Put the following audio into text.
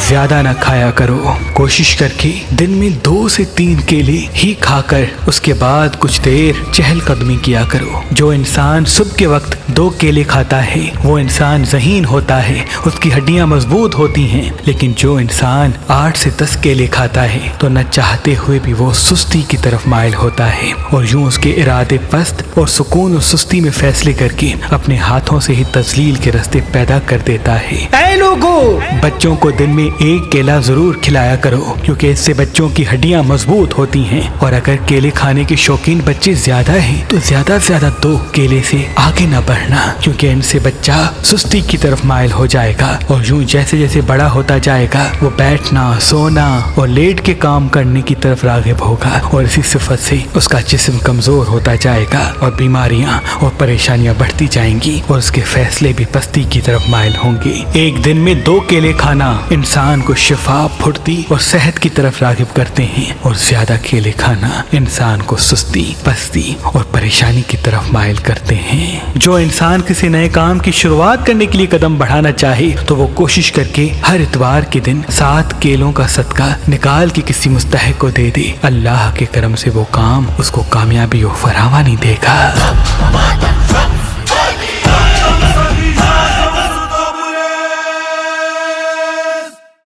زیادہ نہ کھایا کرو، کوشش کر کے دن میں 2 سے 3 کیلے ہی کھا کر اس کے بعد کچھ دیر چہل قدمی کیا کرو۔ جو انسان صبح کے وقت 2 کیلے کھاتا ہے وہ انسان ذہین ہوتا ہے، اس کی ہڈیاں مضبوط ہوتی ہیں، لیکن جو انسان 8 سے 10 کیلے کھاتا ہے تو نہ چاہتے ہوئے بھی وہ سستی کی طرف مائل ہوتا ہے، اور یوں اس کے ارادے پست اور سکون اور سستی میں فیصلے کر کے اپنے ہاتھوں سے ہی تذلیل کے راستے پیدا کر دیتا ہے۔ اے لوگو، بچوں کو دن میں 1 کیلا ضرور کھلایا کرو، کیونکہ اس سے بچوں کی ہڈیاں مضبوط ہوتی ہیں، اور اگر کیلے کھانے کے شوقین بچے زیادہ ہیں تو زیادہ سے زیادہ 2 کیلے سے آگے نہ بڑھنا، کیونکہ ان سے بچہ سستی کی طرف مائل ہو جائے گا، اور یوں جیسے جیسے بڑا ہوتا جائے گا وہ بیٹھنا، سونا اور لیٹ کے کام کرنے کی طرف راغب ہوگا، اور اسی صفت سے اس کا جسم کمزور ہوتا جائے گا، اور بیماریاں اور پریشانیاں بڑھتی جائیں گی، اور اس کے فیصلے بھی پستی کی طرف مائل ہوں گے۔ ایک دن میں 2 کیلے کھانا انسان کو شفا، پھرتی اور صحت کی طرف راغب کرتے ہیں، اور زیادہ کیلے کھانا انسان کو سستی، پستی اور پریشانی کی طرف مائل کرتے ہیں۔ جو انسان کسی نئے کام کی شروعات کرنے کے لیے قدم بڑھانا چاہے تو وہ کوشش کر کے ہر اتوار کے دن 7 کیلوں کا صدقہ نکال کے کسی مستحق کو دے دے، اللہ کے کرم سے وہ کام اس کو کامیابی و فراوانی دے گا۔